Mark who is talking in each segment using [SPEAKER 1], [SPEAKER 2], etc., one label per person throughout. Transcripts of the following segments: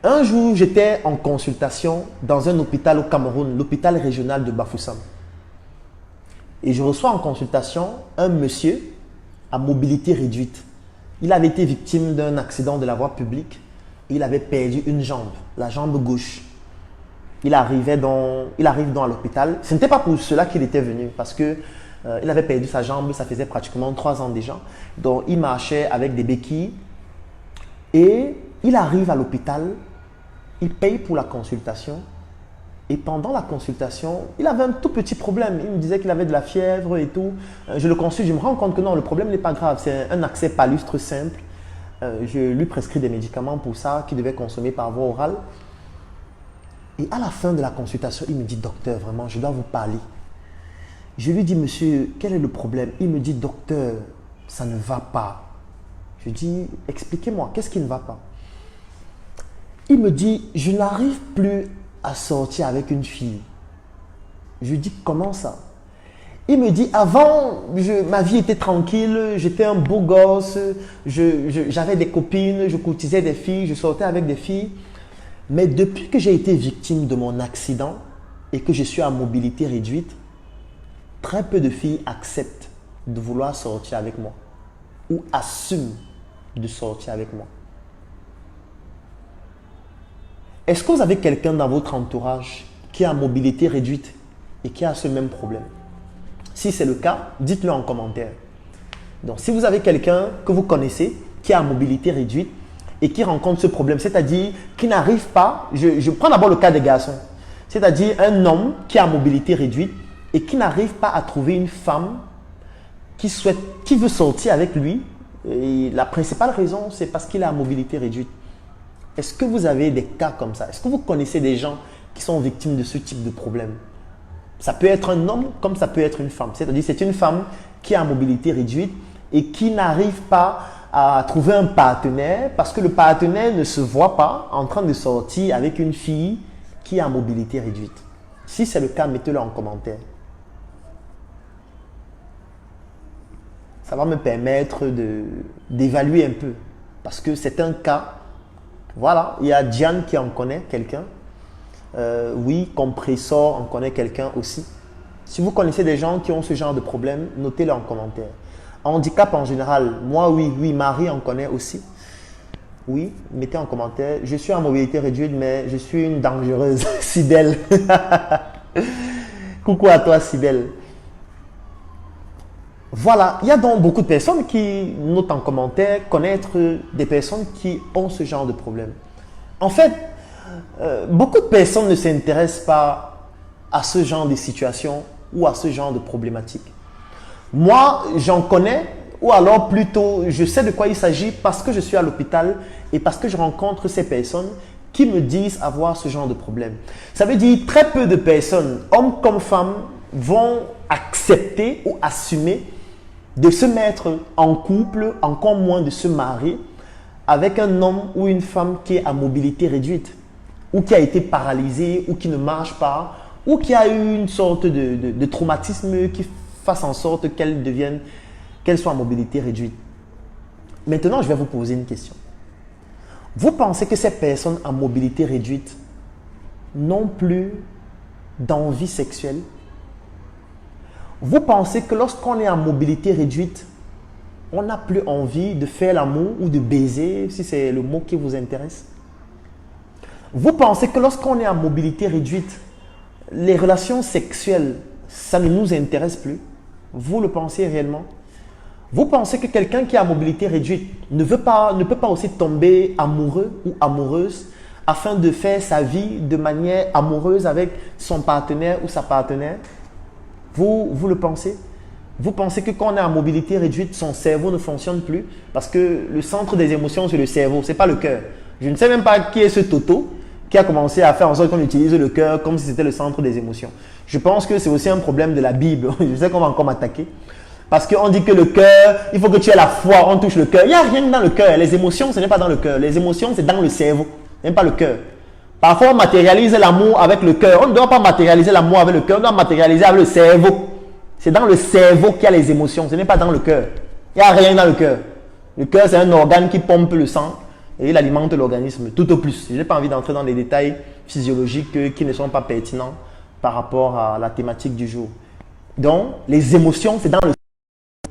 [SPEAKER 1] Un jour, j'étais en consultation dans un hôpital au Cameroun, l'hôpital régional de Bafoussam. Et je reçois en consultation un monsieur à mobilité réduite. Il avait été victime d'un accident de la voie publique. Il avait perdu une jambe, la jambe gauche. Il arrive à l'hôpital. Ce n'était pas pour cela qu'il était venu, parce que il avait perdu sa jambe, ça faisait pratiquement 3 ans déjà. Donc il marchait avec des béquilles. Et il arrive à l'hôpital, il paye pour la consultation. Et pendant la consultation, il avait un tout petit problème. Il me disait qu'il avait de la fièvre et tout. Je le consulte, je me rends compte que non, le problème n'est pas grave. C'est un accès palustre simple. Je lui prescris des médicaments pour ça qu'il devait consommer par voie orale. Et à la fin de la consultation, il me dit, docteur, vraiment, je dois vous parler. Je lui dis, monsieur, quel est le problème? Il me dit, docteur, ça ne va pas. Je dis, expliquez-moi, qu'est-ce qui ne va pas? Il me dit, je n'arrive plus à sortir avec une fille. Je lui dis, comment ça? Il me dit, avant, ma vie était tranquille, j'étais un beau gosse, j'avais des copines, je courtisais des filles, je sortais avec des filles. Mais depuis que j'ai été victime de mon accident et que je suis à mobilité réduite, très peu de filles acceptent de vouloir sortir avec moi ou assument de sortir avec moi. Est-ce que vous avez quelqu'un dans votre entourage qui a mobilité réduite et qui a ce même problème? Si c'est le cas, dites-le en commentaire. Donc, si vous avez quelqu'un que vous connaissez qui a mobilité réduite et qui rencontre ce problème, c'est-à-dire qui n'arrive pas, je prends d'abord le cas des garçons, c'est-à-dire un homme qui a mobilité réduite et qui n'arrive pas à trouver une femme qui veut sortir avec lui. Et la principale raison, c'est parce qu'il a mobilité réduite. Est-ce que vous avez des cas comme ça? Est-ce que vous connaissez des gens qui sont victimes de ce type de problème? Ça peut être un homme comme ça peut être une femme. C'est-à-dire c'est une femme qui a mobilité réduite et qui n'arrive pas à trouver un partenaire parce que le partenaire ne se voit pas en train de sortir avec une fille qui a mobilité réduite. Si c'est le cas, mettez-le en commentaire. Ça va me permettre d'évaluer un peu parce que c'est un cas. Voilà, il y a Diane qui en connaît quelqu'un. Oui, Compressor en connaît quelqu'un aussi. Si vous connaissez des gens qui ont ce genre de problème, notez-le en commentaire. Handicap en général, moi oui, Marie en connaît aussi. Oui, mettez en commentaire. Je suis en mobilité réduite, mais je suis une dangereuse. Sibelle. Coucou à toi, Sibelle. Voilà, il y a donc beaucoup de personnes qui notent en commentaire connaître des personnes qui ont ce genre de problème. En fait, beaucoup de personnes ne s'intéressent pas à ce genre de situation ou à ce genre de problématique. Moi, j'en connais, ou alors plutôt, je sais de quoi il s'agit parce que je suis à l'hôpital et parce que je rencontre ces personnes qui me disent avoir ce genre de problème. Ça veut dire très peu de personnes, hommes comme femmes, vont accepter ou assumer de se mettre en couple, encore moins de se marier avec un homme ou une femme qui est à mobilité réduite ou qui a été paralysé ou qui ne marche pas ou qui a eu une sorte de traumatisme qui fasse en sorte qu'elle soit à mobilité réduite. Maintenant, je vais vous poser une question. Vous pensez que ces personnes à mobilité réduite n'ont plus d'envie sexuelle? Vous pensez que lorsqu'on est en mobilité réduite, on n'a plus envie de faire l'amour ou de baiser, si c'est le mot qui vous intéresse? Vous pensez que lorsqu'on est en mobilité réduite, les relations sexuelles, ça ne nous intéresse plus? Vous le pensez réellement? Vous pensez que quelqu'un qui a mobilité réduite ne peut pas aussi tomber amoureux ou amoureuse afin de faire sa vie de manière amoureuse avec son partenaire ou sa partenaire? Vous le pensez? Vous pensez que quand on est en mobilité réduite, son cerveau ne fonctionne plus? Parce que le centre des émotions, c'est le cerveau, ce n'est pas le cœur. Je ne sais même pas qui est ce Toto qui a commencé à faire en sorte qu'on utilise le cœur comme si c'était le centre des émotions. Je pense que c'est aussi un problème de la Bible. Je sais qu'on va encore m'attaquer. Parce qu'on dit que le cœur, il faut que tu aies la foi, on touche le cœur. Il n'y a rien dans le cœur. Les émotions, ce n'est pas dans le cœur. Les émotions, c'est dans le cerveau, même pas le cœur. Parfois, on matérialise l'amour avec le cœur. On ne doit pas matérialiser l'amour avec le cœur, on doit matérialiser avec le cerveau. C'est dans le cerveau qu'il y a les émotions, ce n'est pas dans le cœur. Il n'y a rien dans le cœur. Le cœur, c'est un organe qui pompe le sang. et il alimente l'organisme tout au plus. Je n'ai pas envie d'entrer dans les détails physiologiques qui ne sont pas pertinents par rapport à la thématique du jour. Donc, les émotions, c'est dans le...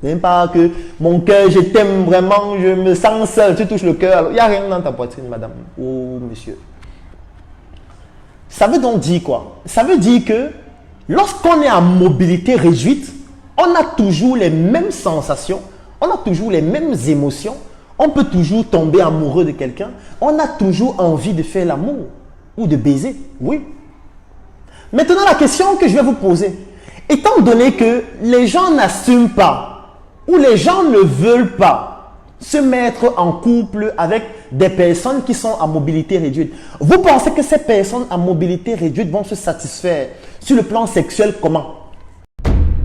[SPEAKER 1] Même pas que mon cœur, je t'aime vraiment, je me sens seul, tu touches le cœur. Il n'y a rien dans ta poitrine, madame ou monsieur. Ça veut donc dire quoi? Ça veut dire que lorsqu'on est en mobilité réduite, on a toujours les mêmes sensations, on a toujours les mêmes émotions, on peut toujours tomber amoureux de quelqu'un, on a toujours envie de faire l'amour ou de baiser, oui. Maintenant, la question que je vais vous poser, étant donné que les gens n'assument pas ou les gens ne veulent pas se mettre en couple avec des personnes qui sont à mobilité réduite, vous pensez que ces personnes à mobilité réduite vont se satisfaire sur le plan sexuel comment?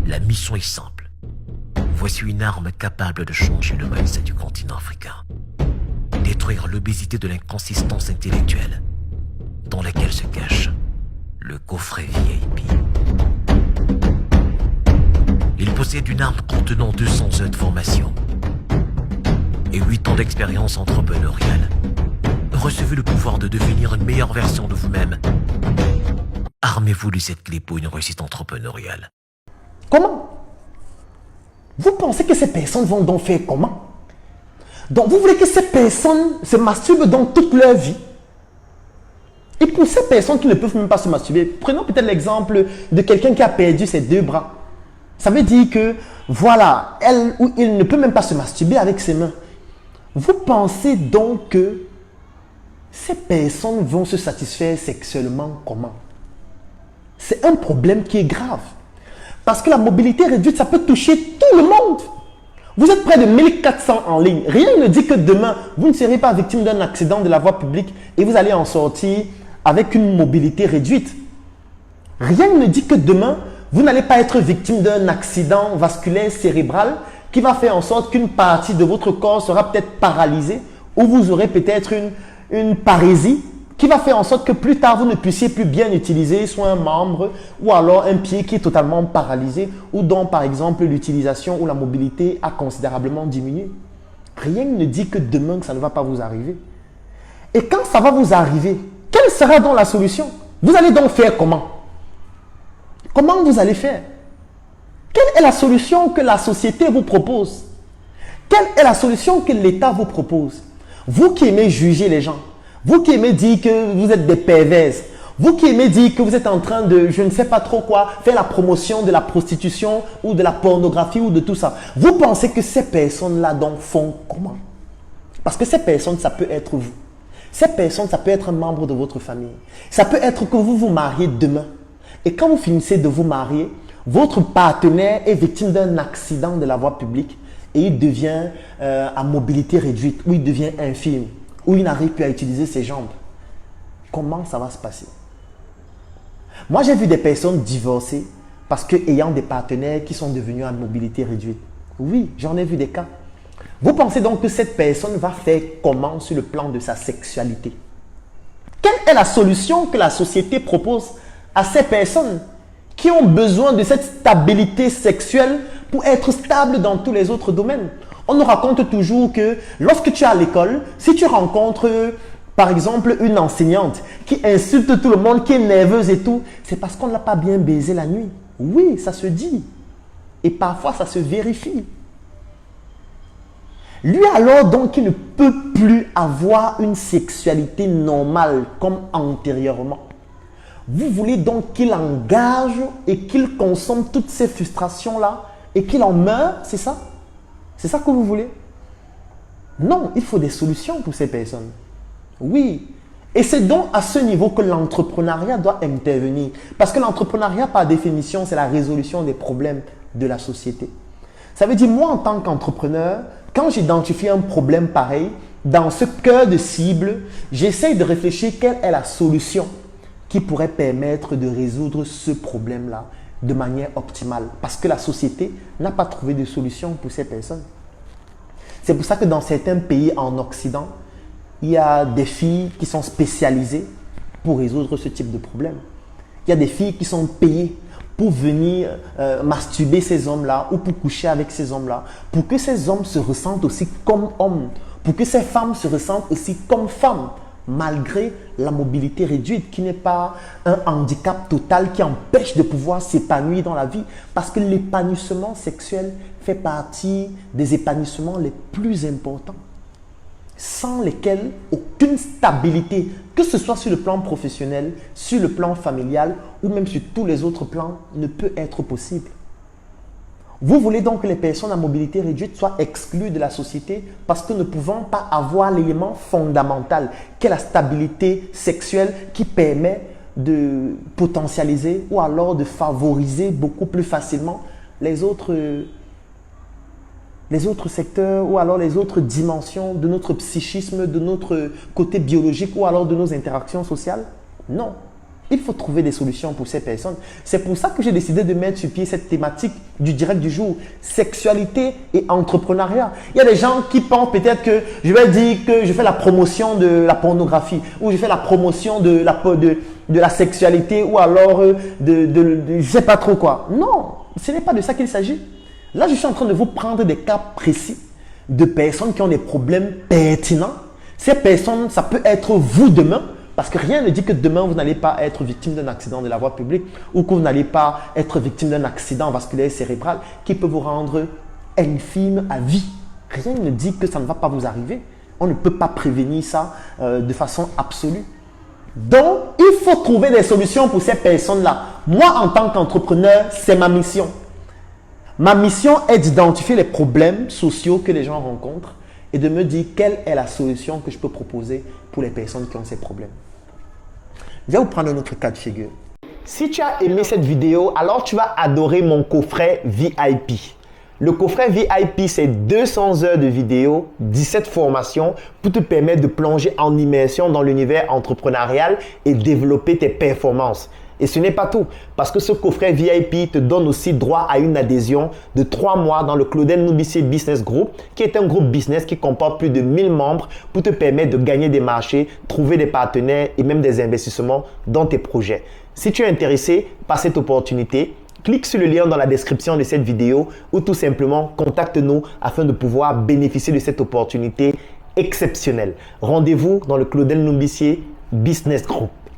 [SPEAKER 2] La mission est simple. Voici une arme capable de changer le mindset du continent africain. Détruire l'obésité de l'inconsistance intellectuelle dans laquelle se cache le coffret VIP. Il possède une arme contenant 200 heures de formation et 8 ans d'expérience entrepreneuriale. Recevez le pouvoir de devenir une meilleure version de vous-même. Armez-vous de cette clé pour une réussite entrepreneuriale.
[SPEAKER 1] Comment? Vous pensez que ces personnes vont donc faire comment? Donc vous voulez que ces personnes se masturbent dans toute leur vie? Et pour ces personnes qui ne peuvent même pas se masturber, prenons peut-être l'exemple de quelqu'un qui a perdu ses 2 bras. Ça veut dire que, voilà, elle ou il ne peut même pas se masturber avec ses mains. Vous pensez donc que ces personnes vont se satisfaire sexuellement comment? C'est un problème qui est grave. Parce que la mobilité réduite, ça peut toucher tout le monde. Vous êtes près de 1400 en ligne. Rien ne dit que demain, vous ne serez pas victime d'un accident de la voie publique et vous allez en sortir avec une mobilité réduite. Rien ne dit que demain, vous n'allez pas être victime d'un accident vasculaire cérébral qui va faire en sorte qu'une partie de votre corps sera peut-être paralysée ou vous aurez peut-être une parésie qui va faire en sorte que plus tard, vous ne puissiez plus bien utiliser soit un membre ou alors un pied qui est totalement paralysé ou dont, par exemple, l'utilisation ou la mobilité a considérablement diminué. Rien ne dit que demain, que ça ne va pas vous arriver. Et quand ça va vous arriver, quelle sera donc la solution? Vous allez donc faire comment? Comment vous allez faire? Quelle est la solution que la société vous propose? Quelle est la solution que l'État vous propose? Vous qui aimez juger les gens, vous qui aimez dire que vous êtes des perverses, vous qui aimez dire que vous êtes en train de, je ne sais pas trop quoi, faire la promotion de la prostitution ou de la pornographie ou de tout ça, vous pensez que ces personnes-là donc font comment? Parce que ces personnes, ça peut être vous. Ces personnes, ça peut être un membre de votre famille. Ça peut être que vous vous mariez demain. Et quand vous finissez de vous marier, votre partenaire est victime d'un accident de la voie publique et il devient à mobilité réduite, ou il devient infirme, ou il n'arrive plus à utiliser ses jambes. Comment ça va se passer? Moi, j'ai vu des personnes divorcer parce qu'ayant des partenaires qui sont devenus à mobilité réduite. Oui, j'en ai vu des cas. Vous pensez donc que cette personne va faire comment sur le plan de sa sexualité? Quelle est la solution que la société propose à ces personnes qui ont besoin de cette stabilité sexuelle pour être stable dans tous les autres domaines? On nous raconte toujours que lorsque tu es à l'école, si tu rencontres par exemple une enseignante qui insulte tout le monde, qui est nerveuse et tout, c'est parce qu'on ne l'a pas bien baisé la nuit. Oui, ça se dit. Et parfois, ça se vérifie. Lui alors donc, il ne peut plus avoir une sexualité normale comme antérieurement. Vous voulez donc qu'il engage et qu'il consomme toutes ces frustrations-là et qu'il en meure, c'est ça? C'est ça que vous voulez? Non, il faut des solutions pour ces personnes. Oui. Et c'est donc à ce niveau que l'entrepreneuriat doit intervenir. Parce que l'entrepreneuriat, par définition, c'est la résolution des problèmes de la société. Ça veut dire, moi, en tant qu'entrepreneur, quand j'identifie un problème pareil, dans ce cœur de cible, j'essaye de réfléchir quelle est la solution qui pourrait permettre de résoudre ce problème-là de manière optimale. Parce que la société n'a pas trouvé de solution pour ces personnes. C'est pour ça que dans certains pays en Occident, il y a des filles qui sont spécialisées pour résoudre ce type de problème. Il y a des filles qui sont payées pour venir masturber ces hommes-là ou pour coucher avec ces hommes-là, pour que ces hommes se ressentent aussi comme hommes, pour que ces femmes se ressentent aussi comme femmes, malgré la mobilité réduite, qui n'est pas un handicap total qui empêche de pouvoir s'épanouir dans la vie. Parce que l'épanouissement sexuel fait partie des épanouissements les plus importants, sans lesquels aucune stabilité, que ce soit sur le plan professionnel, sur le plan familial ou même sur tous les autres plans, ne peut être possible. Vous voulez donc que les personnes à mobilité réduite soient exclues de la société parce que ne pouvant pas avoir l'élément fondamental qu'est la stabilité sexuelle qui permet de potentialiser ou alors de favoriser beaucoup plus facilement les autres secteurs ou alors les autres dimensions de notre psychisme, de notre côté biologique ou alors de nos interactions sociales? Non. Il faut trouver des solutions pour ces personnes. C'est pour ça que j'ai décidé de mettre sur pied cette thématique du direct du jour, sexualité et entrepreneuriat. Il y a des gens qui pensent peut-être que je vais dire que je fais la promotion de la pornographie ou je fais la promotion de la sexualité ou alors de je ne sais pas trop quoi. Non, ce n'est pas de ça qu'il s'agit. Là, je suis en train de vous prendre des cas précis de personnes qui ont des problèmes pertinents. Ces personnes, ça peut être vous demain. Parce que rien ne dit que demain, vous n'allez pas être victime d'un accident de la voie publique ou que vous n'allez pas être victime d'un accident vasculaire cérébral qui peut vous rendre infirme à vie. Rien ne dit que ça ne va pas vous arriver. On ne peut pas prévenir ça de façon absolue. Donc, il faut trouver des solutions pour ces personnes-là. Moi, en tant qu'entrepreneur, c'est ma mission. Ma mission est d'identifier les problèmes sociaux que les gens rencontrent et de me dire quelle est la solution que je peux proposer pour les personnes qui ont ces problèmes. Je vais vous prendre un autre cas de figure. Si tu as aimé cette vidéo, alors tu vas adorer mon coffret VIP. Le coffret VIP, c'est 200 heures de vidéos, 17 formations pour te permettre de plonger en immersion dans l'univers entrepreneurial et développer tes performances. Et ce n'est pas tout, parce que ce coffret VIP te donne aussi droit à une adhésion de 3 mois dans le Claudel Noubissier Business Group, qui est un groupe business qui comporte plus de 1000 membres pour te permettre de gagner des marchés, trouver des partenaires et même des investissements dans tes projets. Si tu es intéressé par cette opportunité, clique sur le lien dans la description de cette vidéo ou tout simplement contacte-nous afin de pouvoir bénéficier de cette opportunité exceptionnelle. Rendez-vous dans le Claudel Noubissier Business Group.